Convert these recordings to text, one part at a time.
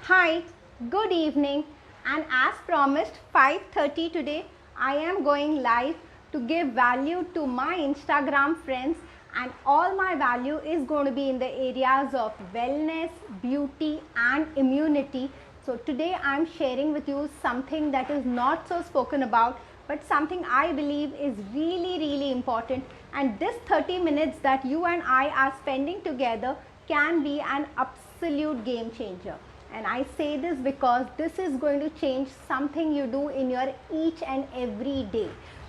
Hi, good evening, and as promised 5:30 today I am going live to give value to my Instagram friends, and all my value is going to be in the areas of wellness, beauty and immunity. So today I am sharing with you something that is not so spoken about, but something I believe is really important, and this 30 minutes that you and I are spending together can be an absolute game changer. And I say this because this is going to change something you do in your each and every day.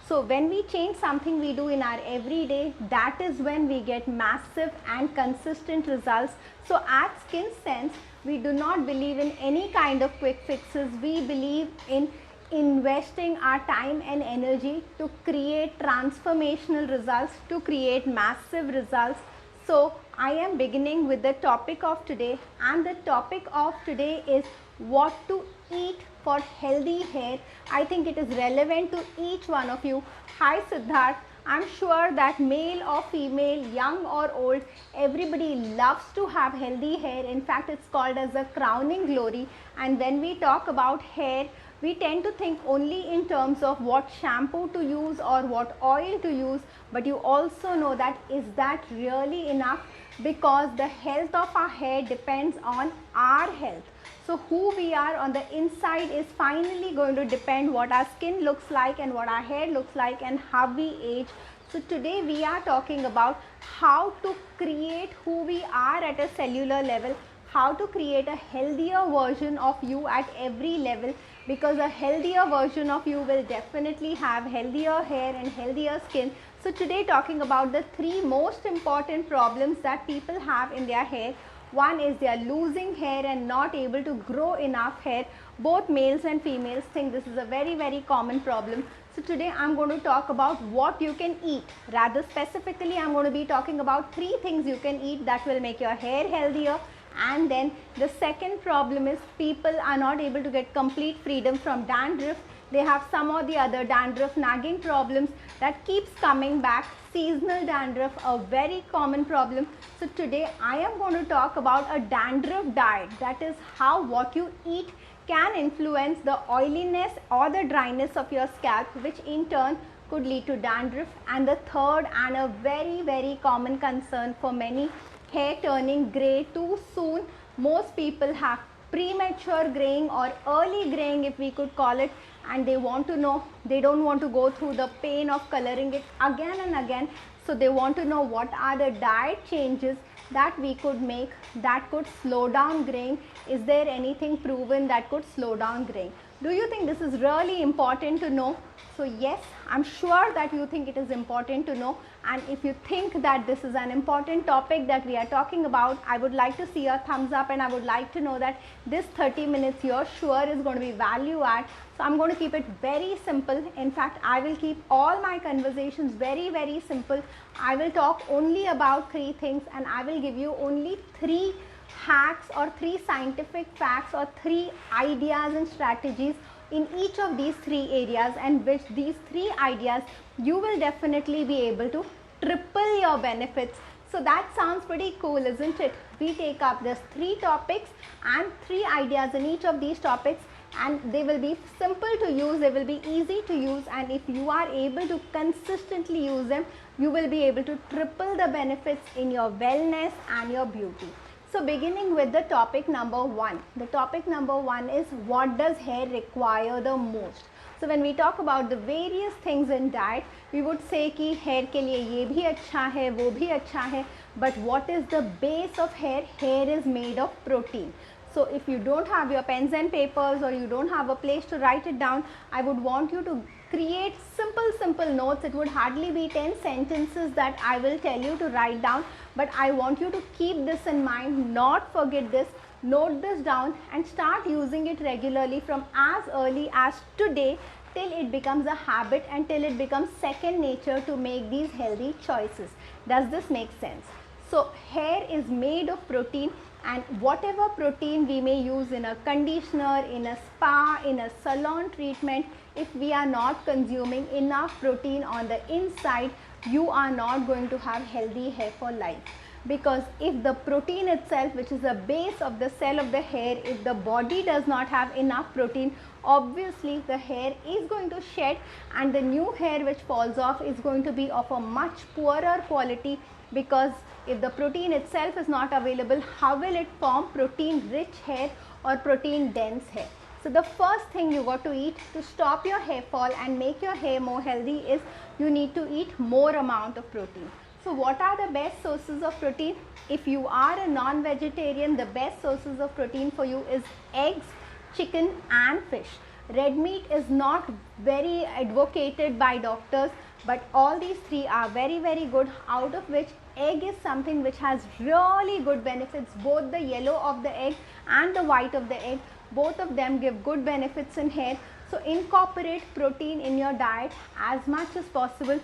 So when we change something we do in our everyday, that is when we get massive and consistent results. So at Skinsense, we do not believe in any kind of quick fixes. We believe in investing our time and energy to create transformational results, to create massive results. So I am beginning with the topic of today, and the topic of today is what to eat for healthy hair. I think it is relevant to each one of you. Hi Siddharth, I'm sure that male or female, young or old, everybody loves to have healthy hair. In fact, it's called as a crowning glory. And when we talk about hair, we tend to think only in terms of what shampoo to use or what oil to use, but you also know that is that really enough? Because the health of our hair depends on our health. So who we are on the inside is finally going to depend what our skin looks like and what our hair looks like and how we age. So today we are talking about how to create who we are at a cellular level, how to create a healthier version of you at every level, because a healthier version of you will definitely have healthier hair and healthier skin. So today talking about the three most important problems that people have in their hair. One is they are losing hair and not able to grow enough hair. Both males and females think this is a very common problem. So today I'm going to talk about what you can eat. Rather specifically, I'm going to be talking about three things you can eat that will make your hair healthier. And then the second problem is people are not able to get complete freedom from dandruff. They have some or the other dandruff nagging problems that keeps coming back. Seasonal dandruff, a very common problem. So today I am going to talk about a dandruff diet. That is how what you eat can influence the oiliness or the dryness of your scalp, which in turn could lead to dandruff. And the third and a very common concern for many, hair turning grey too soon. Most people have premature graying or early graying, if we could call it, and they want to know, they don't want to go through the pain of coloring it again and again. So they want to know what are the diet changes that we could make that could slow down graying. Is there anything proven that could slow down graying? Do you think this is really important to know? So yes, I'm sure that you think it is important to know, and if you think that this is an important topic that we are talking about, I would like to see a thumbs up, and I would like to know that this 30 minutes you're sure is going to be value add. So I'm going to keep it very simple. In fact, I will keep all my conversations very simple. I will talk only about three things, and I will give you only three hacks or three scientific facts or three ideas and strategies in each of these three areas, and which these three ideas you will definitely be able to triple your benefits. So that sounds pretty cool, isn't it? We take up this three topics and three ideas in each of these topics, and they will be simple to use, they will be easy to use, and if you are able to consistently use them, you will be able to triple the benefits in your wellness and your beauty. So beginning with the topic number one. The topic number one is what does hair require the most? So when we talk about the various things in diet, we would say कि hair के लिए ये भी अच्छा है, वो भी अच्छा है. But what is the base of hair? Hair is made of protein. So if you don't have your pens and papers, or you don't have a place to write it down, I would want you to create simple notes. It would hardly be 10 sentences that I will tell you to write down, but I want you to keep this in mind, not forget this, note this down, and start using it regularly from as early as today till it becomes a habit and till it becomes second nature to make these healthy choices. Does this make sense? So hair is made of protein, and whatever protein we may use in a conditioner, in a spa, in a salon treatment, if we are not consuming enough protein on the inside, you are not going to have healthy hair for life. because if the protein itself, which is the base of the cell of the hair, if the body does not have enough protein, obviously the hair is going to shed and the new hair which falls off is going to be of a much poorer quality, because if the protein itself is not available, how will it form protein rich hair or protein dense hair? So the first thing you got to eat to stop your hair fall and make your hair more healthy is you need to eat more amount of protein. So what are the best sources of protein? If you are a non-vegetarian, the best sources of protein for you is eggs, chicken and fish. Red meat is not very advocated by doctors, but all these three are very good, out of which egg is something which has really good benefits. Both the yellow of the egg and the white of the egg, both of them give good benefits in hair. So incorporate protein in your diet as much as possible.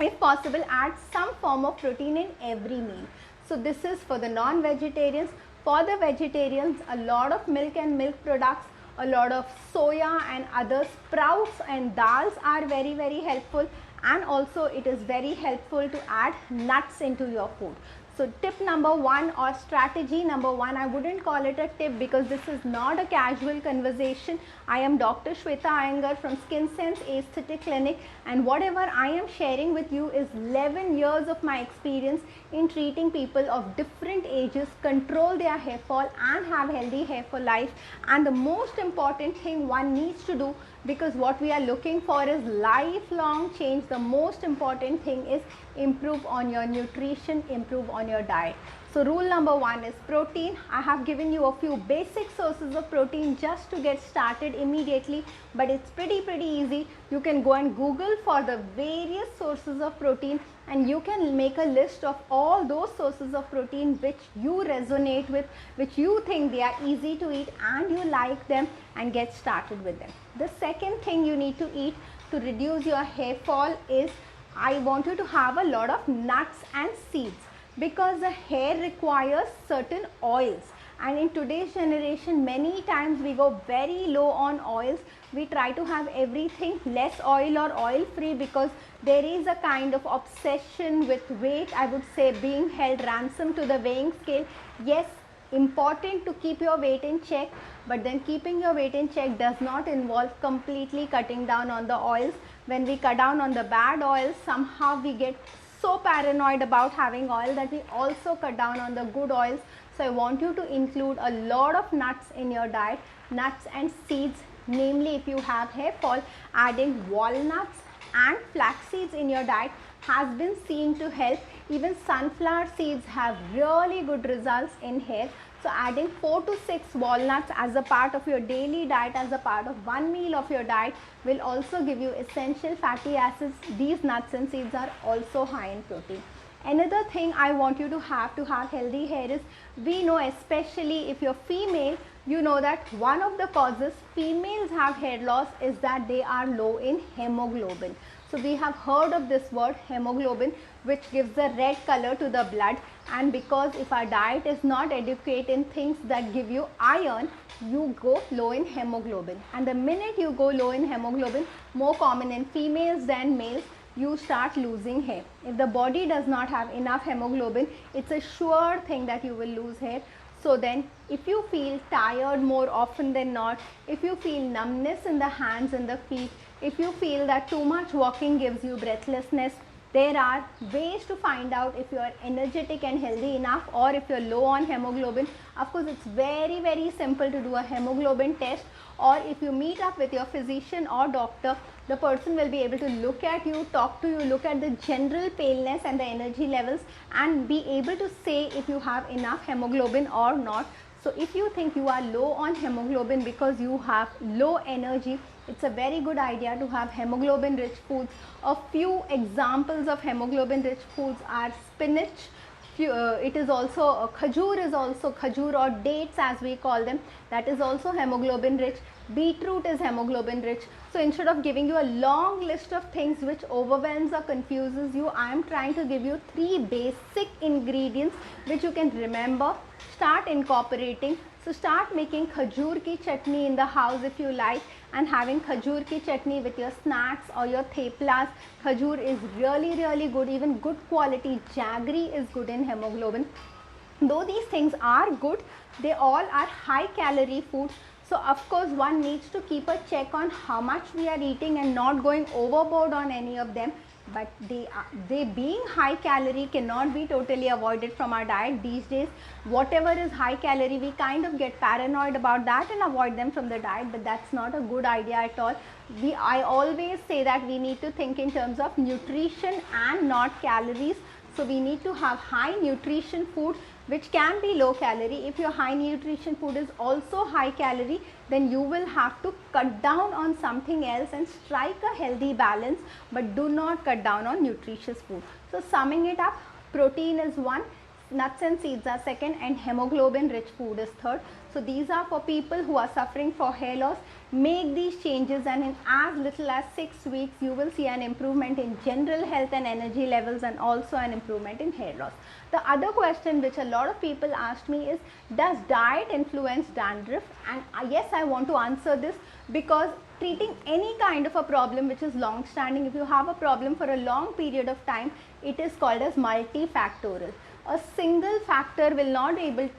If possible, add some form of protein in every meal. So this is for the non-vegetarians. For the vegetarians, a lot of milk and milk products, a lot of soya and other sprouts and dals are very helpful, and also it is very helpful to add nuts into your food. So tip number one or strategy number one, I wouldn't call it a tip because this is not a casual conversation. I am Dr. Shweta Iyengar from Skinsense-Amazing Clinic, and whatever I am sharing with you is 11 years of my experience in treating people of different ages, control their hair fall and have healthy hair for life. And the most important thing one needs to do, because what we are looking for is lifelong change, the most important thing is improve on your nutrition, improve on your diet. So rule number one is protein. I have given you a few basic sources of protein just to get started immediately, but it's pretty easy. You can go and Google for the various sources of protein and you can make a list of all those sources of protein which you resonate with, which you think they are easy to eat and you like them, and get started with them. The second thing you need to eat to reduce your hair fall is, I want you to have a lot of nuts and seeds, because the hair requires certain oils, and in today's generation many times we go very low on oils. We try to have everything less oil or oil free because there is a kind of obsession with weight, I would say, being held ransom to the weighing scale. Yes, important to keep your weight in check, but then keeping your weight in check does not involve completely cutting down on the oils. When we cut down on the bad oils, somehow we get so paranoid about having oil that we also cut down on the good oils. So I want you to include a lot of nuts in your diet, nuts and seeds. Namely, if you have hair fall, adding walnuts and flax seeds in your diet has been seen to help. Even sunflower seeds have really good results in hair. So adding 4 to 6 walnuts as a part of your daily diet, as a part of one meal of your diet, will also give you essential fatty acids. These nuts and seeds are also high in protein. Another thing I want you to have healthy hair is, we know, especially if you're female, you know that one of the causes females have hair loss is that they are low in hemoglobin. So we have heard of this word hemoglobin, which gives the red color to the blood, and because if our diet is not adequate in things that give you iron, you go low in hemoglobin. And the minute you go low in hemoglobin, more common in females than males, you start losing hair. If the body does not have enough hemoglobin, it's a sure thing that you will lose hair. So then, if you feel tired more often than not, if you feel numbness in the hands and the feet, if you feel that too much walking gives you breathlessness, there are ways to find out if you are energetic and healthy enough or if you are low on hemoglobin. Of course, it's very simple to do a hemoglobin test, or if you meet up with your physician or doctor, the person will be able to look at you, talk to you, look at the general paleness and the energy levels, and be able to say if you have enough hemoglobin or not. So if you think you are low on hemoglobin because you have low energy, it's a very good idea to have hemoglobin rich foods. A few examples of hemoglobin rich foods are spinach. It is also khajur or dates as we call them, that is also hemoglobin rich. Beetroot is hemoglobin rich. So instead of giving you a long list of things which overwhelms or confuses you, I am trying to give you 3 basic ingredients which you can remember, start incorporating, So start making khajur ki chutney in the house if you like, and having khajur ki chutney with your snacks or your theplas. Khajur is really good. Even good quality jaggery is good in hemoglobin. Though these things are good, they all are high calorie foods. So of course one needs to keep a check on how much we are eating and not going overboard on any of them. But they being high calorie cannot be totally avoided from our diet these days. Whatever is high calorie, we kind of get paranoid about that and avoid them from the diet, but that's not a good idea at all. I always say that we need to think in terms of nutrition and not calories. So we need to have high nutrition food which can be low calorie. If your high nutrition food is also high calorie, then you will have to cut down on something else and strike a healthy balance, but do not cut down on nutritious food. So summing it up, protein is one, nuts and seeds are second, and hemoglobin rich food is third. So these are for people who are suffering for hair loss. Make these changes, and in as little as 6 weeks you will see an improvement in general health and energy levels, and also an improvement in hair loss. The other question which a lot of people asked me is, does diet influence dandruff? And yes, I want to answer this, because treating any kind of a problem which is long standing, if you have a problem for a long period of time, it is called as multifactorial. A single factor will not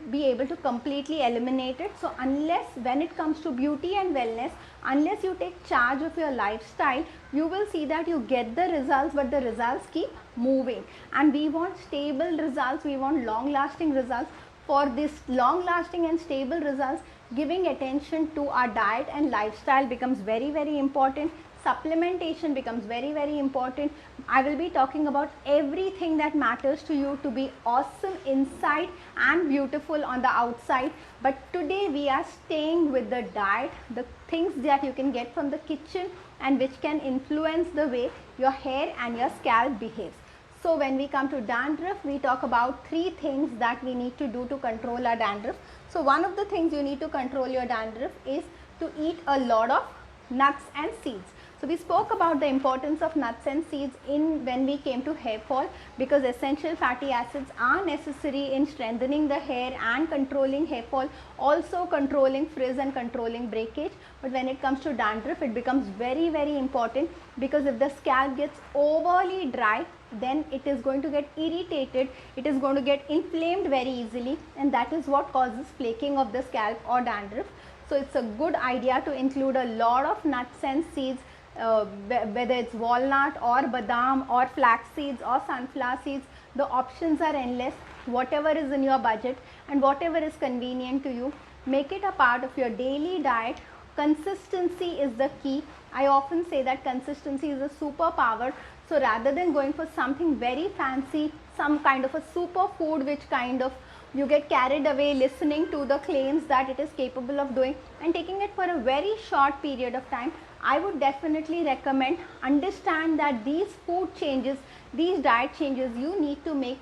be able to completely eliminate it. So unless, when it comes to beauty and wellness, unless you take charge of your lifestyle, you will see that you get the results, but the results keep moving. And we want stable results, we want long lasting results. For this long lasting and stable results, giving attention to our diet and lifestyle becomes very important. Supplementation becomes very important. I will be talking about everything that matters to you to be awesome inside and beautiful on the outside. But today we are staying with the diet, the things that you can get from the kitchen and which can influence the way your hair and your scalp behaves. So when we come to dandruff, we talk about 3 things that we need to do to control our dandruff. So one of the things you need to control your dandruff is to eat a lot of nuts and seeds. So we spoke about the importance of nuts and seeds when we came to hair fall, because essential fatty acids are necessary in strengthening the hair and controlling hair fall, also controlling frizz and controlling breakage. But when it comes to dandruff, it becomes very important, because if the scalp gets overly dry, then it is going to get irritated, it is going to get inflamed very easily, and that is what causes flaking of the scalp or dandruff. So it's a good idea to include a lot of nuts and seeds, whether it's walnut or badam or flax seeds or sunflower seeds. The options are endless. Whatever is in your budget and whatever is convenient to you, make it a part of your daily diet. Consistency is the key. I often say that consistency is a superpower. So rather than going for something very fancy, some kind of a superfood which kind of you get carried away listening to the claims that it is capable of doing and taking it for a very short period of time, I would definitely recommend understand that these food changes, these diet changes you need to make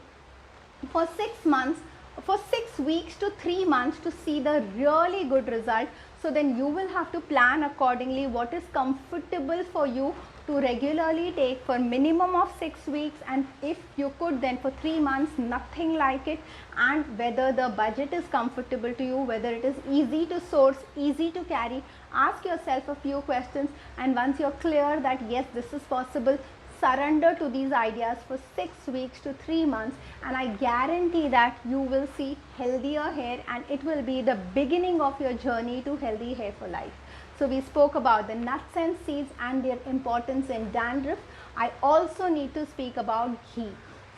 for 6 months, for 6 weeks to 3 months to see the really good result. So then you will have to plan accordingly what is comfortable for you to regularly take for minimum of 6 weeks, and if you could then for 3 months, nothing like it, and whether the budget is comfortable to you, whether it is easy to source, easy to carry. Ask yourself a few questions, and once you're clear that yes, this is possible, surrender to these ideas for 6 weeks to 3 months, and I guarantee that you will see healthier hair, and it will be the beginning of your journey to healthy hair for life. So we spoke about the nuts and seeds and their importance in dandruff. I also need to speak about ghee.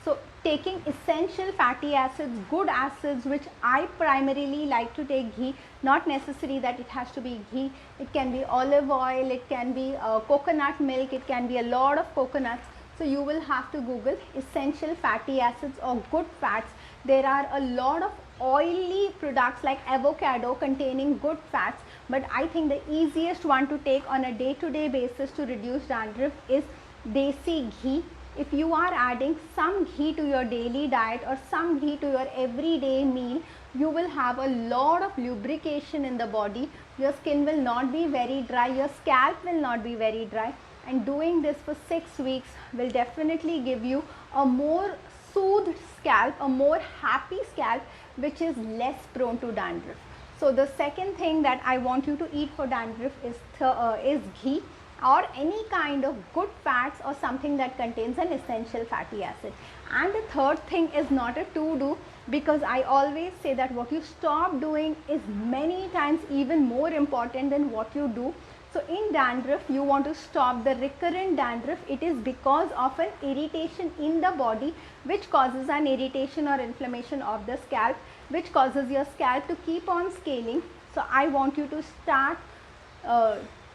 So taking essential fatty acids, good acids, which I primarily like to take ghee, not necessary that it has to be ghee. It can be olive oil, it can be coconut milk, it can be a lot of coconuts. So you will have to Google essential fatty acids or good fats. There are a lot of oily products like avocado containing good fats, but I think the easiest one to take on a day-to-day basis to reduce dandruff is desi ghee. If you are adding some ghee to your daily diet or some ghee to your everyday meal, you will have a lot of lubrication in the body. Your skin will not be very dry, your scalp will not be very dry, and doing this for 6 weeks will definitely give you a more soothed scalp, a more happy scalp, which is less prone to dandruff. So the second thing that I want you to eat for dandruff is ghee or any kind of good fats or something that contains an essential fatty acid. And the third thing is not a to-do, because I always say that what you stop doing is many times even more important than what you do. So in dandruff, you want to stop the recurrent dandruff. It is because of an irritation in the body which causes an irritation or inflammation of the scalp, which causes your scalp to keep on scaling. So I want you to start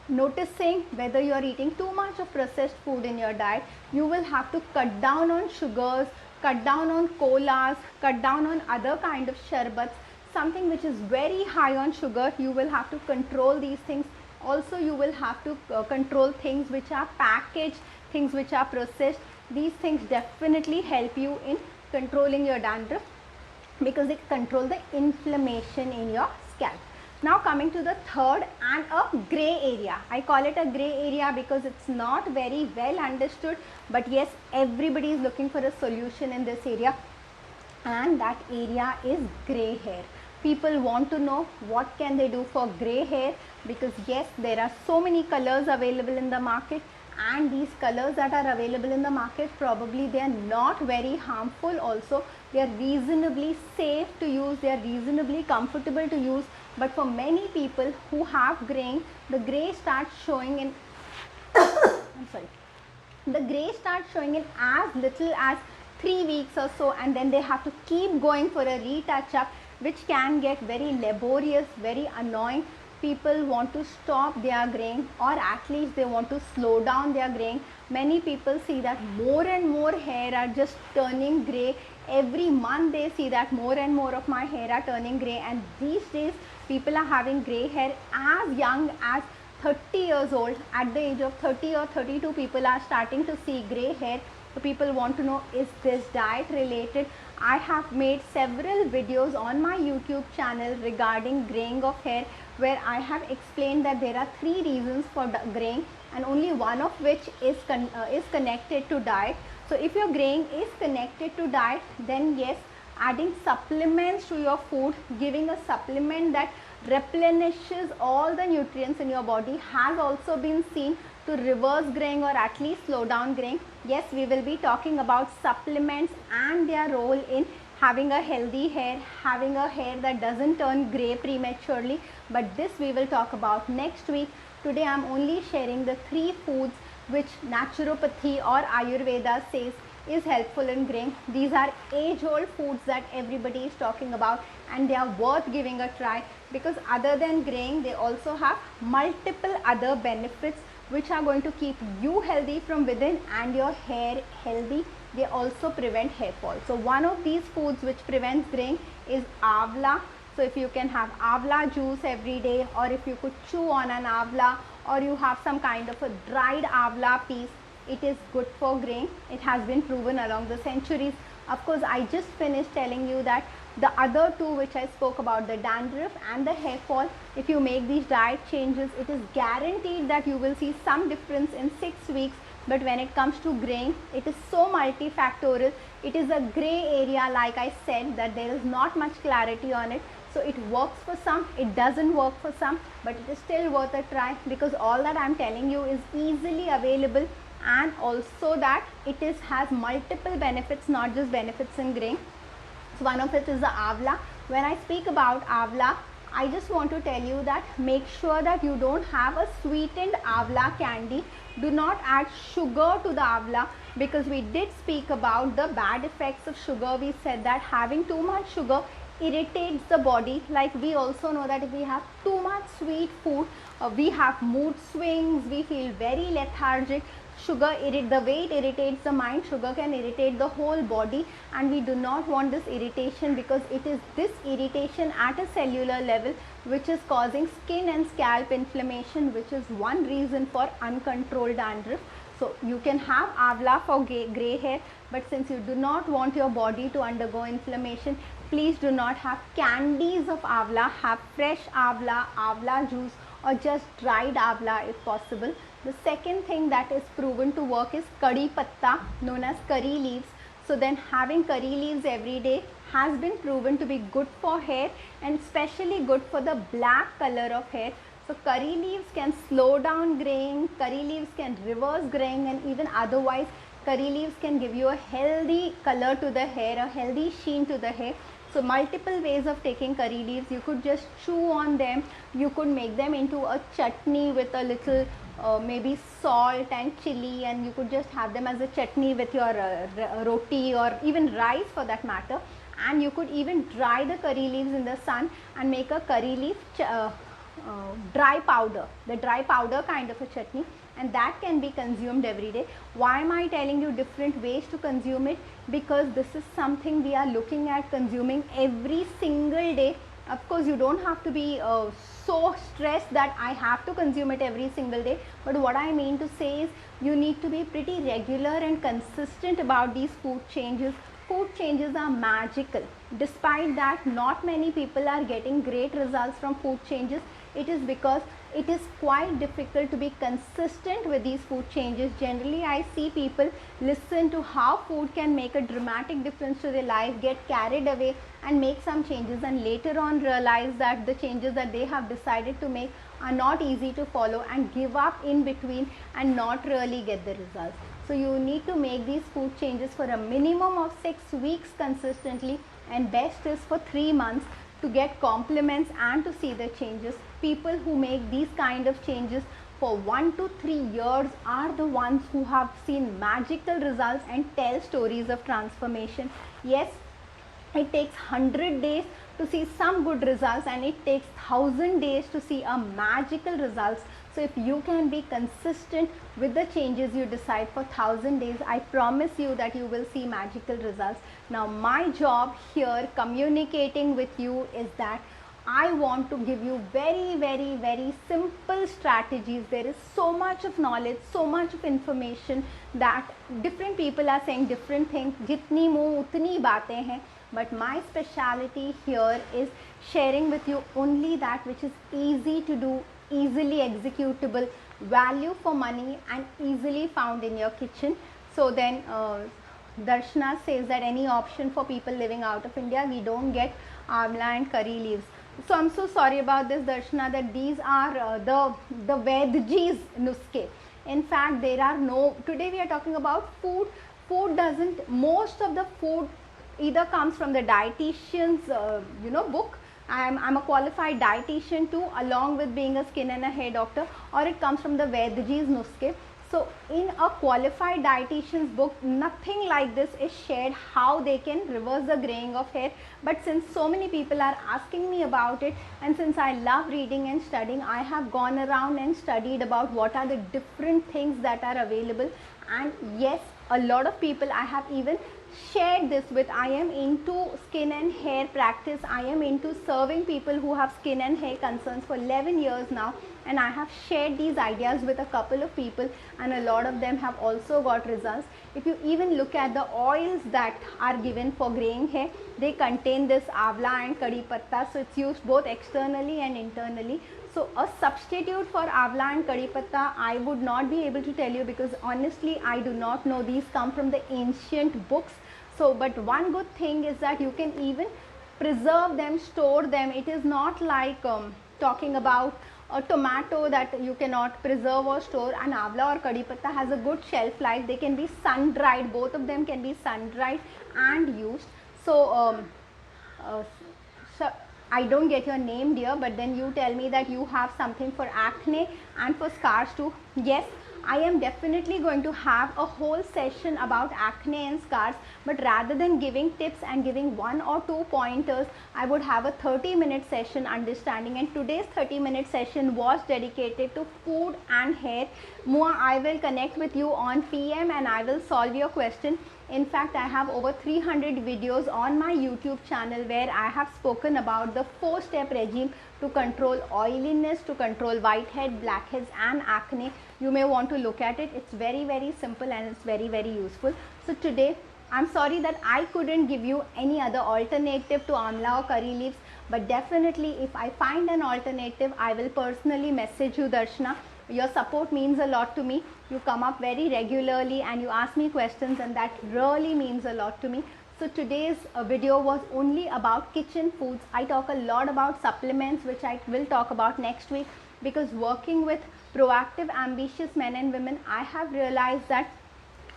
noticing whether you are eating too much of processed food in your diet. You will have to cut down on sugars, cut down on colas, cut down on other kind of sherbets, something which is very high on sugar. You will have to control these things. Also, you will have to control things which are packaged, things which are processed. These things definitely help you in controlling your dandruff because it controls the inflammation in your scalp. Now coming to the third and a gray area. I call it a gray area because it's not very well understood, but yes, everybody is looking for a solution in this area, and that area is gray hair. People want to know what can they do for gray hair, because yes, there are so many colors available in the market, and these colors that are available in the market, probably they are not very harmful also. They are reasonably safe to use, they are reasonably comfortable to use, but for many people who have graying, the gray starts showing in the gray starts showing in as little as 3 weeks or so, and then they have to keep going for a retouch up, which can get very laborious, very annoying. People want to stop their graying, or at least they want to slow down their graying. Many people see that more and more hair are just turning gray. Every month they see that more and more of my hair are turning gray, and these days people are having gray hair as young as 30 years old. At the age of 30 or 32, people are starting to see gray hair. So people want to know, is this diet related? I have made several videos on my YouTube channel regarding graying of hair, where I have explained that there are 3 reasons for graying, and only one of which is connected to diet. So if your graying is connected to diet, then yes, adding supplements to your food, giving a supplement that replenishes all the nutrients in your body, has also been seen to reverse graying or at least slow down graying. Yes, we will be talking about supplements and their role in having a healthy hair, having a hair that doesn't turn gray prematurely, but this we will talk about next week. Today I am only sharing the 3 foods which naturopathy or Ayurveda says is helpful in graying. These are age-old foods that everybody is talking about, and they are worth giving a try, because other than graying, they also have multiple other benefits which are going to keep you healthy from within and your hair healthy. They also prevent hair fall. So one of these foods which prevents graying is avla. So if you can have avla juice every day, or if you could chew on an avla, or you have some kind of a dried avla piece, it is good for graying. It has been proven along the centuries. Of course, I just finished telling you that the other 2 which I spoke about, the dandruff and the hair fall, if you make these diet changes, it is guaranteed that you will see some difference in 6 weeks. But when it comes to graying, it is so multifactorial. It is a gray area, like I said, that there is not much clarity on it. So it works for some, it doesn't work for some, but it is still worth a try, because all that I am telling you is easily available, and also that it has multiple benefits, not just benefits in graying. So one of it is the avla. When I speak about avla, I just want to tell you that make sure that you don't have a sweetened avla candy. Do not add sugar to the avla, because we did speak about the bad effects of sugar. We said that having too much sugar irritates the body. Like we also know that if we have too much sweet food, we have mood swings, we feel very lethargic. Sugar, the way it irritates the mind, sugar can irritate the whole body, and we do not want this irritation, because it is this irritation at a cellular level which is causing skin and scalp inflammation, which is one reason for uncontrolled dandruff. So you can have avla for gray hair, but since you do not want your body to undergo inflammation, please do not have candies of avla. Have fresh avla, avla juice, or just dried avla if possible. The second thing that is proven to work is curry patta, known as curry leaves. So then having curry leaves every day, has been proven to be good for hair and especially good for the black color of hair. So curry leaves can slow down graying, curry leaves can reverse graying, and even otherwise curry leaves can give you a healthy color to the hair, a healthy sheen to the hair. So multiple ways of taking curry leaves. You could just chew on them, you could make them into a chutney with a little maybe salt and chili, and you could just have them as a chutney with your roti or even rice for that matter. And you could even dry the curry leaves in the sun and make a curry leaf dry powder, the dry powder kind of a chutney, and that can be consumed every day. Why am I telling you different ways to consume it? Because this is something we are looking at consuming every single day. Of course, you don't have to be so stressed that I have to consume it every single day, but what I mean to say is you need to be pretty regular and consistent about these food changes. Food changes are magical. Despite that, not many people are getting great results from food changes. It is because it is quite difficult to be consistent with these food changes. Generally, I see people listen to how food can make a dramatic difference to their life, get carried away and make some changes, and later on realize that the changes that they have decided to make are not easy to follow and give up in between and not really get the results. So you need to make these food changes for a minimum of 6 weeks consistently, and best is for 3 months to get compliments and to see the changes. People who make these kind of changes for 1 to 3 years are the ones who have seen magical results and tell stories of transformation. Yes, it takes 100 days to see some good results, and it takes 1000 days to see a magical results. So if you can be consistent with the changes you decide for 1000 days, I promise you that you will see magical results. Now my job here communicating with you is that I want to give you very simple strategies. There is so much of knowledge, so much of information that different people are saying different things. Jitni muh utni baatein hain. But my speciality here is sharing with you only that which is easy to do, easily executable, value for money, and easily found in your kitchen. So then Darshana says that any option for people living out of India, we don't get amla and curry leaves. So I'm so sorry about this, Darshana, that these are the Vedji's nuske. In fact, there are no, today we are talking about food. Food doesn't, most of the food either comes from the dietitian's book. I'm a qualified dietitian too, along with being a skin and a hair doctor, or it comes from the Vedji's nuske. So in a qualified dietitian's book, nothing like this is shared how they can reverse the graying of hair. But since so many people are asking me about it, and since I love reading and studying, I have gone around and studied about what are the different things that are available. And yes, a lot of people I have even shared this with. I am into skin and hair practice. I am into serving people who have skin and hair concerns for 11 years now, and I have shared these ideas with a couple of people, and a lot of them have also got results. If you even look at the oils that are given for graying hair, they contain this avla and kadi patta, so it's used both externally and internally. So a substitute for avla and kadi patta I would not be able to tell you, because honestly I do not know. These come from the ancient books. So but one good thing is that you can even preserve them, store them. It is not like talking about a tomato that you cannot preserve or store. An avla or kadi patta has a good shelf life. They can be sun dried. Both of them can be sun dried and used. So so I don't get your name, dear, but then you tell me that you have something for acne and for scars too. Yes, I am definitely going to have a whole session about acne and scars, but rather than giving tips and giving 1 or 2 pointers, I would have a 30-minute session understanding, and today's 30-minute session was dedicated to food and hair. Mua, I will connect with you on PM and I will solve your question. In fact, I have over 300 videos on my YouTube channel where I have spoken about the 4-step regime to control oiliness, to control whitehead, blackheads and acne. You may want to look at it. It's very simple and it's very useful. So today, I'm sorry that I couldn't give you any other alternative to amla or curry leaves, but definitely if I find an alternative, I will personally message you, Darshana. Your support means a lot to me. You come up very regularly and you ask me questions, and that really means a lot to me. So today's video was only about kitchen foods. I talk a lot about supplements, which I will talk about next week, because working with proactive, ambitious men and women, I have realized that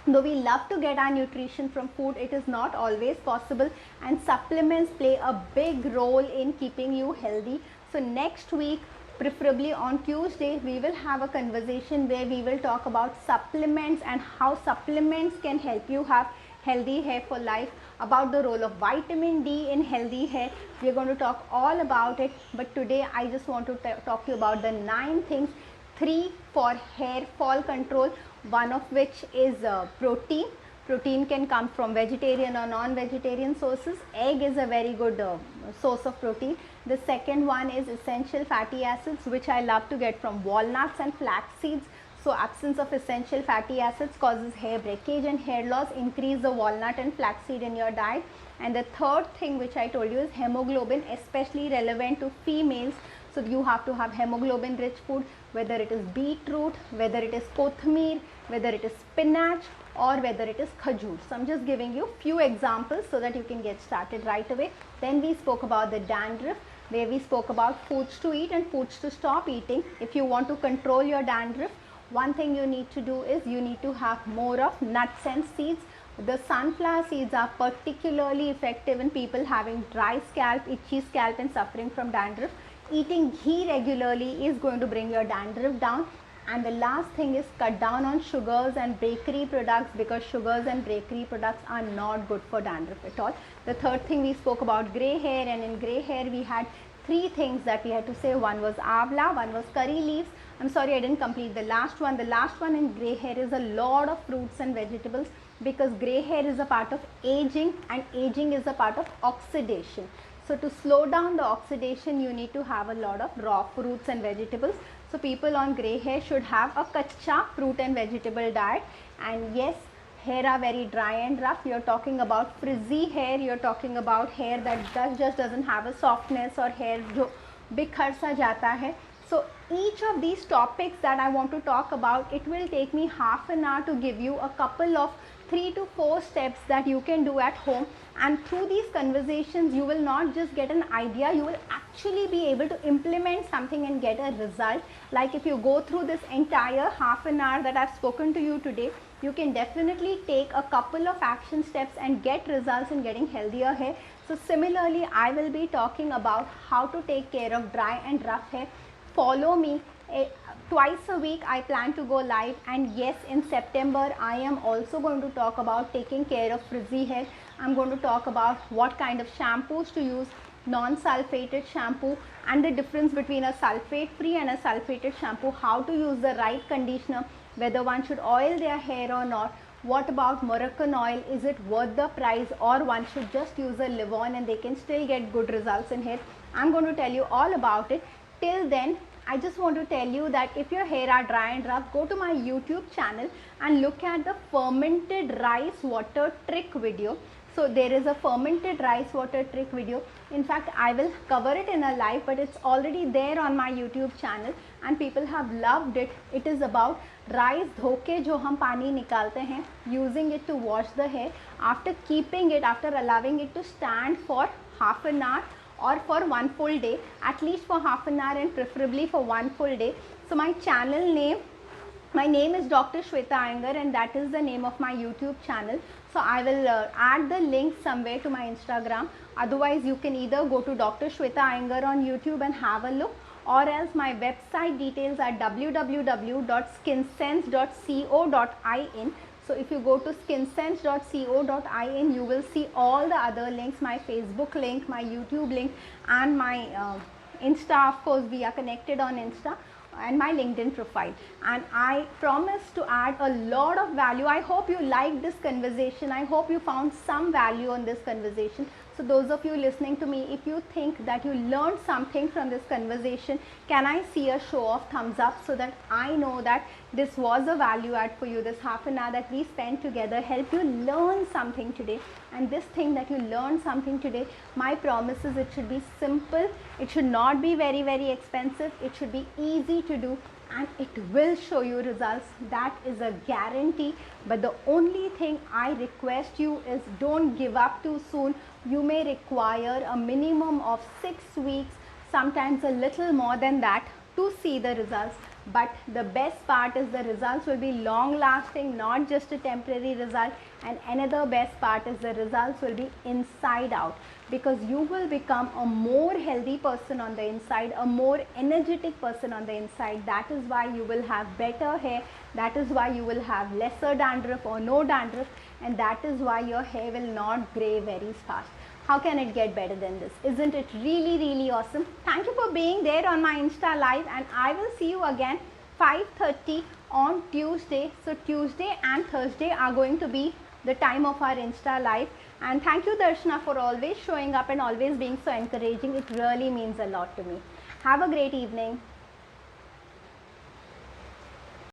though we love to get our nutrition from food, it is not always possible, and supplements play a big role in keeping you healthy. So next week, preferably on Tuesday, we will have a conversation where we will talk about supplements and how supplements can help you have healthy hair for life, about the role of vitamin D in healthy hair. We are going to talk all about it, but today I just want to talk to you about the 9 things, 3 for hair fall control, one of which is protein. Protein can come from vegetarian or non-vegetarian sources. Egg is a very good source of protein. The second one is essential fatty acids, which I love to get from walnuts and flax seeds. So absence of essential fatty acids causes hair breakage and hair loss. Increase the walnut and flaxseed in your diet. And the third thing which I told you is hemoglobin, especially relevant to females. So you have to have hemoglobin rich food, whether it is beetroot, whether it is kothmeer, whether it is spinach, or whether it is khajur. So I'm just giving you few examples so that you can get started right away. Then we spoke about the dandruff, where we spoke about foods to eat and foods to stop eating. If you want to control your dandruff, one thing you need to do is you need to have more of nuts and seeds. The sunflower seeds are particularly effective in people having dry scalp, itchy scalp and suffering from dandruff. Eating ghee regularly is going to bring your dandruff down. And the last thing is cut down on sugars and bakery products, because sugars and bakery products are not good for dandruff at all. The third thing, we spoke about grey hair, and in grey hair we had 3 things that we had to say. One was avla, one was curry leaves. I'm sorry I didn't complete the last one. The last one in grey hair is a lot of fruits and vegetables, because grey hair is a part of aging and aging is a part of oxidation. So to slow down the oxidation, you need to have a lot of raw fruits and vegetables. So people on grey hair should have a kacha fruit and vegetable diet. And yes, hair are very dry and rough. You're talking about frizzy hair, you're talking about hair that just doesn't have a softness, or hair jo bikhar sa jata hai. So each of these topics that I want to talk about, it will take me half an hour to give you a couple of 3 to 4 steps that you can do at home. And through these conversations, you will not just get an idea, you will actually be able to implement something and get a result. Like if you go through this entire half an hour that I've spoken to you today, you can definitely take a couple of action steps and get results in getting healthier hair. So similarly, I will be talking about how to take care of dry and rough hair. Follow me. Twice a week I plan to go live, and yes, in September I am also going to talk about taking care of frizzy hair. I'm going to talk about what kind of shampoos to use, non-sulfated shampoo, and the difference between a sulfate free and a sulfated shampoo, how to use the right conditioner, whether one should oil their hair or not. What about Moroccan oil? Is it worth the price, or one should just use a leave-on and they can still get good results in hair? I'm going to tell you all about it. Till then, I just want to tell you that if your hair are dry and rough, go to my YouTube channel and look at the fermented rice water trick video. So there is a fermented rice water trick video. In fact, I will cover it in a live, but it's already there on my YouTube channel and people have loved it. It is about rice dhoke jo hum pani nikalte hain, using it to wash the hair, after keeping it, after allowing it to stand for half an hour or for one full day, at least for half an hour and preferably for one full day. So my channel name, my name is drshweta, and that is the name of my YouTube channel. So I will add the link somewhere to my Instagram. Otherwise, you can either go to drshweta on YouTube and have a look, or else my website details are www.skinsense.co.in. So if you go to skinsense.co.in, you will see all the other links, my Facebook link, my YouTube link, and my Insta. Of course, we are connected on Insta, and my LinkedIn profile. And I promise to add a lot of value. I hope you liked this conversation. I hope you found some value on this conversation. So those of you listening to me, if you think that you learned something from this conversation, can I see a show of thumbs up so that I know that this was a value add for you? This half an hour that we spent together helped you learn something today. and this thing that you learned something today, my promise is it should be simple, it should not be very expensive, it should be easy to do, and it will show you results. That is a guarantee. But the only thing I request you is don't give up too soon. You may require a minimum of 6 weeks, sometimes a little more than that, to see the results. But the best part is the results will be long lasting, not just a temporary result. And another best part is the results will be inside out, because you will become a more healthy person on the inside, a more energetic person on the inside. That is why you will have better hair, that is why you will have lesser dandruff or no dandruff, and that is why your hair will not gray very fast. How can it get better than this? Isn't it really awesome? Thank you for being there on my Insta live, and I will see you again 5:30 on Tuesday. So Tuesday and Thursday are going to be the time of our Insta live. And thank you, Darshana, for always showing up and always being so encouraging. It really means a lot to me. Have a great evening.